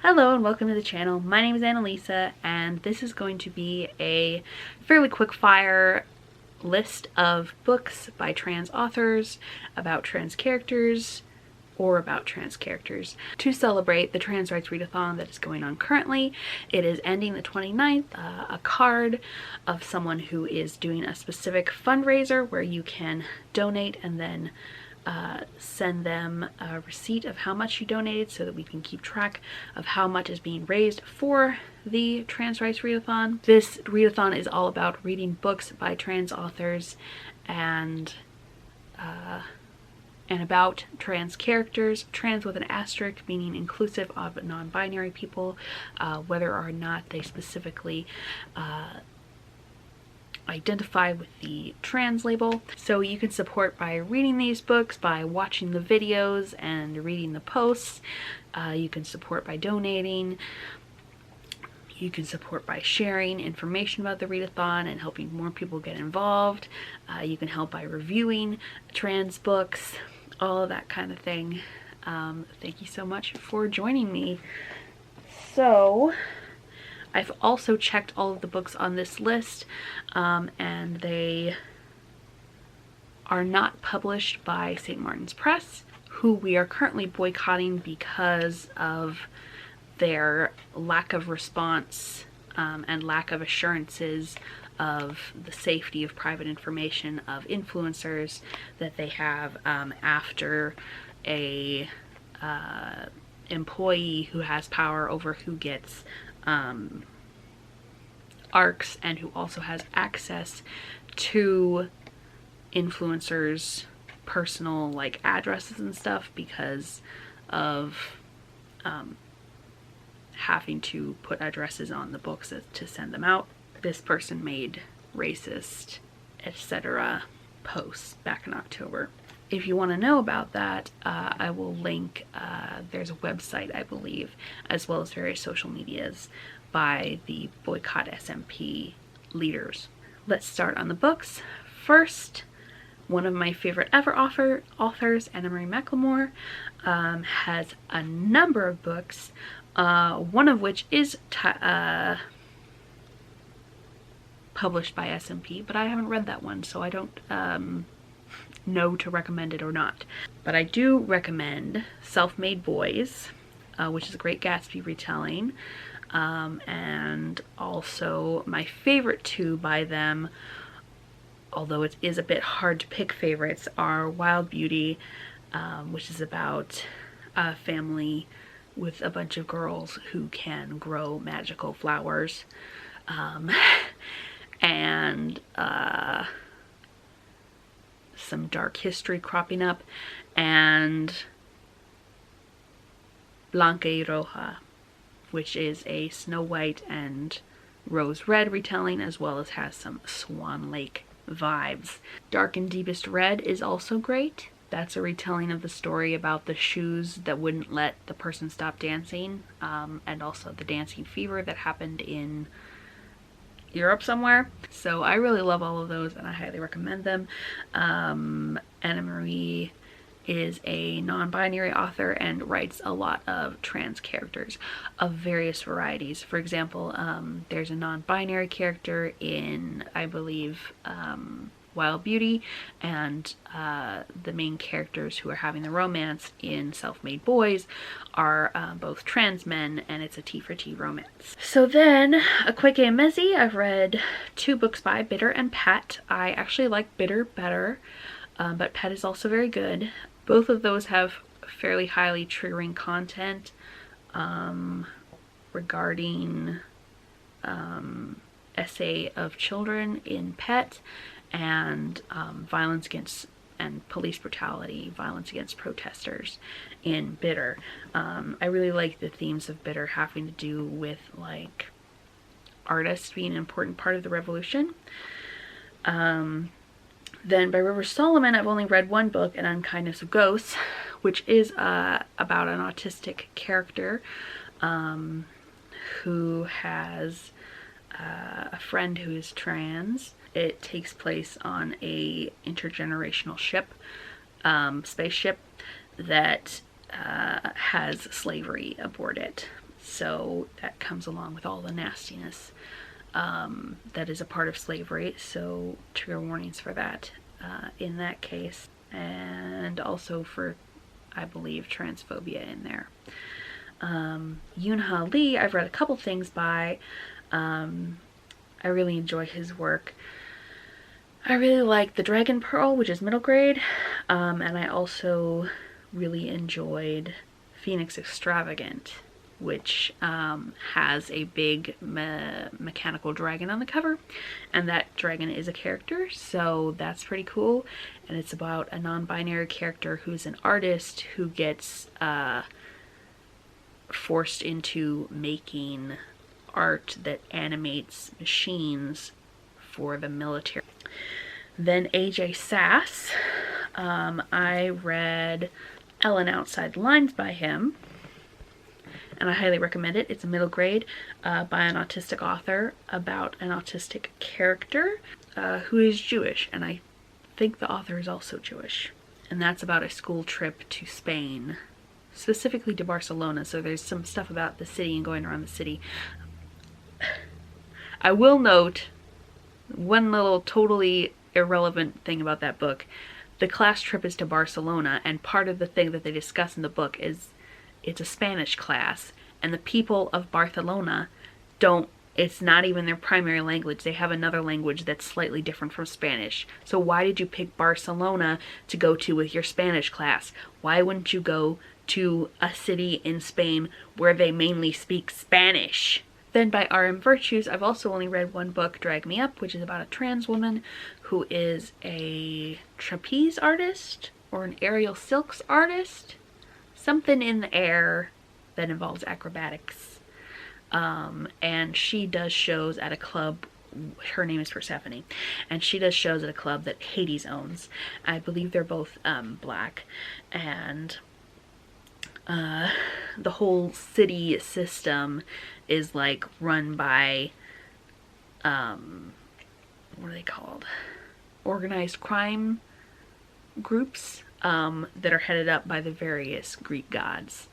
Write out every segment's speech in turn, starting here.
Hello and welcome to the channel. My name is Annalisa and this is going to be a fairly quick fire list of books by trans authors about trans characters or about trans characters to celebrate the Trans Rights Readathon that is going on currently. It is ending the 29th. A card of someone who is doing a specific fundraiser where you can donate and then send them a receipt of how much you donated so that we can keep track of how much is being raised for the Trans Rights Readathon. This readathon is all about reading books by trans authors and about trans characters, trans with an asterisk meaning inclusive of non-binary people, whether or not they specifically identify with the trans label. So you can support by reading these books, by watching the videos and reading the posts. You can support by donating. You can support by sharing information about the readathon and helping more people get involved. You can help by reviewing trans books, all of that kind of thing. Thank you so much for joining me. So I've also checked all of the books on this list, and they are not published by St. Martin's Press, who we are currently boycotting because of their lack of response and lack of assurances of the safety of private information of influencers that they have after a employee who has power over who gets ARCs and who also has access to influencers' personal like addresses and stuff because of having to put addresses on the books to send them out. This person made racist, etc. posts back in October. If you want to know about that, I will link, there's a website, I believe, as well as various social medias by the Boycott SMP leaders. Let's start on the books. First, one of my favorite ever authors, Anna Marie Mclemore, has a number of books, one of which is published by SMP, but I haven't read that one, so I don't know to recommend it or not. But I do recommend Self-Made Boys, which is a Great Gatsby retelling, and also my favorite two by them, although it is a bit hard to pick favorites, are Wild Beauty, which is about a family with a bunch of girls who can grow magical flowers, and some dark history cropping up, and Blanca y Roja, which is a Snow White and Rose Red retelling, as well as has some Swan Lake vibes. Dark and Deepest Red is also great. That's a retelling of the story about the shoes that wouldn't let the person stop dancing, and also the dancing fever that happened in Europe somewhere. So I really love all of those and I highly recommend them. Anna Marie is a non-binary author and writes a lot of trans characters of various varieties. For example, there's a non-binary character in, I believe, Wild Beauty, and the main characters who are having the romance in Self-Made Boys are both trans men, and it's a T for T romance. So then, Akwaeke Emezi, I've read 2 books by, Bitter and Pet. I actually like Bitter better, but Pet is also very good. Both of those have fairly highly triggering content regarding essay of children in Pet, and violence against and police brutality, violence against protesters in Bitter. I really like the themes of Bitter having to do with like artists being an important part of the revolution. Then by River Solomon, I've only read 1 book, An Unkindness of Ghosts, which is about an autistic character who has a friend who is trans. It takes place on a intergenerational ship, spaceship, that has slavery aboard it. So that comes along with all the nastiness that is a part of slavery. So trigger warnings for that in that case. And also for, I believe, transphobia in there. Yoon Ha Lee, I've read a couple things by. I really enjoy his work. I really like The Dragon Pearl, which is middle grade, and I also really enjoyed Phoenix Extravagant, which has a big mechanical dragon on the cover, and that dragon is a character, so that's pretty cool. And it's about a non-binary character who's an artist who gets forced into making art that animates machines for the military. Then AJ Sass, I read Ellen Outside the Lines by him, and I highly recommend it. It's a middle grade by an autistic author about an autistic character who is Jewish, and I think the author is also Jewish. And that's about a school trip to Spain, specifically to Barcelona, so there's some stuff about the city and going around the city. I will note one little totally irrelevant thing about that book. The class trip is to Barcelona, and part of the thing that they discuss in the book is it's a Spanish class, and the people of Barcelona it's not even their primary language. They have another language that's slightly different from Spanish. So why did you pick Barcelona to go to with your Spanish class? Why wouldn't you go to a city in Spain where they mainly speak Spanish? Then by R.M. Virtues, I've also only read one book, Drag Me Up, which is about a trans woman who is a trapeze artist or an aerial silks artist. Something in the air that involves acrobatics. And she does shows at a club. Her name is Persephone. And she does shows at a club that Hades owns. I believe they're both black. And the whole city system is like run by what are they called? Organized crime groups that are headed up by the various Greek gods,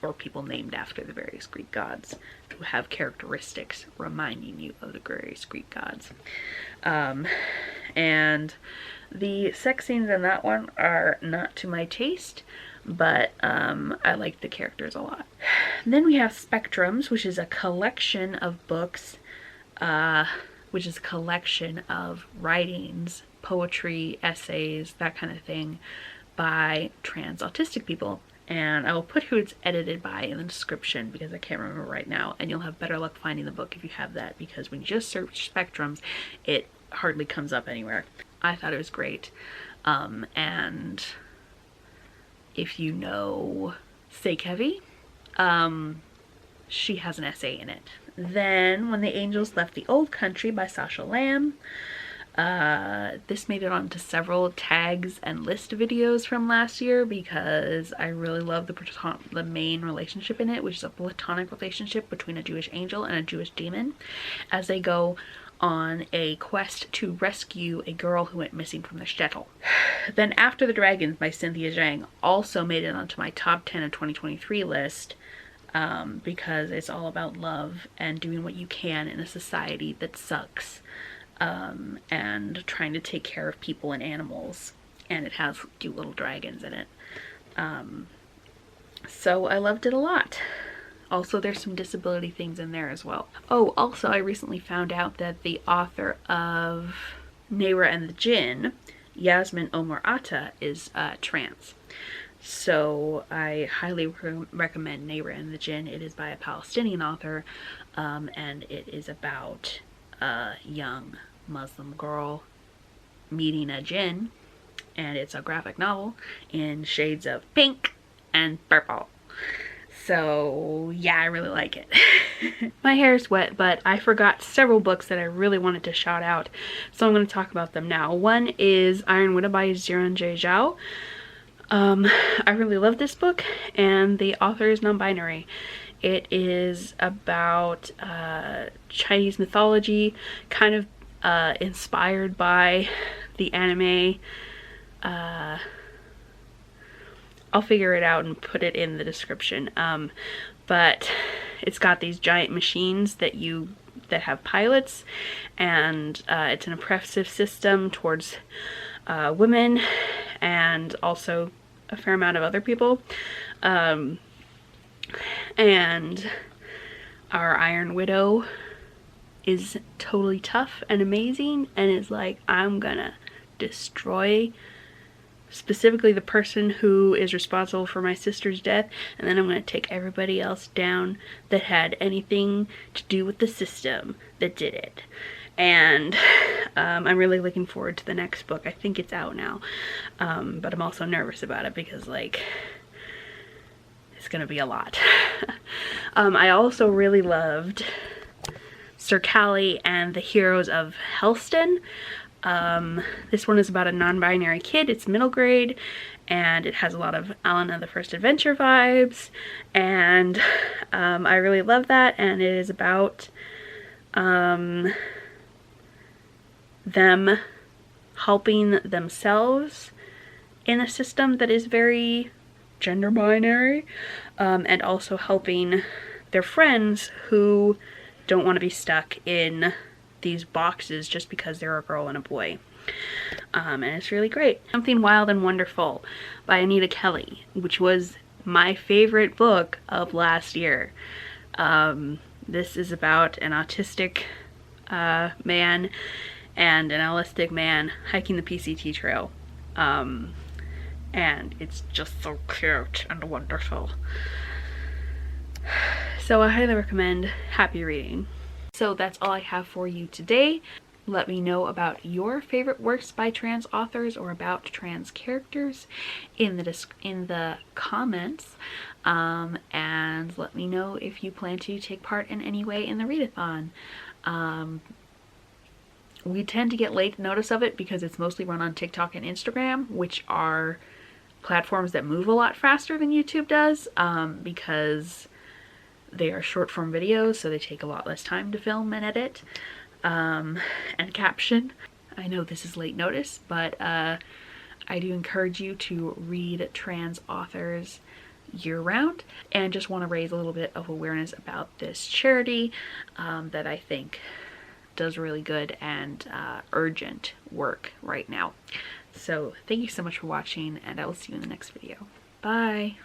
or people named after the various Greek gods who have characteristics reminding you of the various Greek gods. And the sex scenes in that one are not to my taste, but I like the characters a lot. Then we have Spectrums, which is a collection of books, which is a collection of writings, poetry, essays, that kind of thing, by trans autistic people. And I will put who it's edited by in the description because I can't remember right now, and you'll have better luck finding the book if you have that, because when you just search Spectrums, it hardly comes up anywhere. I thought it was great. And if you know Fake Heavy, she has an essay in it. Then When the Angels Left the Old Country by Sacha Lamb. This made it onto several tags and list videos from last year because I really love the main relationship in it, which is a platonic relationship between a Jewish angel and a Jewish demon as they go on a quest to rescue a girl who went missing from the shtetl. Then After the Dragons by Cynthia Zang also made it onto my top 10 of 2023 list because it's all about love and doing what you can in a society that sucks, and trying to take care of people and animals, and it has cute little dragons in it. So I loved it a lot. Also, there's some disability things in there as well. Oh, also, I recently found out that the author of Nayra and the Jinn, Yasmin Omar Atta, is trans. So I highly recommend Nayra and the Jinn. It is by a Palestinian author, and it is about a young Muslim girl meeting a jinn, and it's a graphic novel in shades of pink and purple. So yeah, I really like it. My hair is wet, but I forgot several books that I really wanted to shout out, so I'm going to talk about them now. One is Iron Widow by Xiran Jay Zhao. I really love this book, and the author is non-binary. It is about Chinese mythology, kind of inspired by the anime. I'll figure it out and put it in the description. but it's got these giant machines that have pilots, and it's an oppressive system towards women and also a fair amount of other people. And our Iron Widow is totally tough and amazing and is like, I'm gonna destroy specifically the person who is responsible for my sister's death, and then I'm gonna take everybody else down that had anything to do with the system that did it. And I'm really looking forward to the next book. I think it's out now, but I'm also nervous about it because, like, it's gonna be a lot. I also really loved Sir Callie and the Heroes of Helston. This one is about a non-binary kid. It's middle grade, and it has a lot of Alan and the First Adventure vibes, and I really love that. And it is about them helping themselves in a system that is very gender binary, and also helping their friends who don't want to be stuck in these boxes just because they're a girl and a boy. And it's really great. Something Wild and Wonderful by Anita Kelly, which was my favorite book of last year. This is about an autistic man and an allistic man hiking the PCT trail. And it's just so cute and wonderful. So I highly recommend. Happy reading. So that's all I have for you today. Let me know about your favorite works by trans authors or about trans characters in the comments, and let me know if you plan to take part in any way in the readathon. We tend to get late notice of it because it's mostly run on TikTok and Instagram, which are platforms that move a lot faster than YouTube does, because they are short form videos, so they take a lot less time to film and edit and caption. I know this is late notice, but I do encourage you to read trans authors year round, and just want to raise a little bit of awareness about this charity that I think does really good and urgent work right now. So thank you so much for watching, and I will see you in the next video. Bye!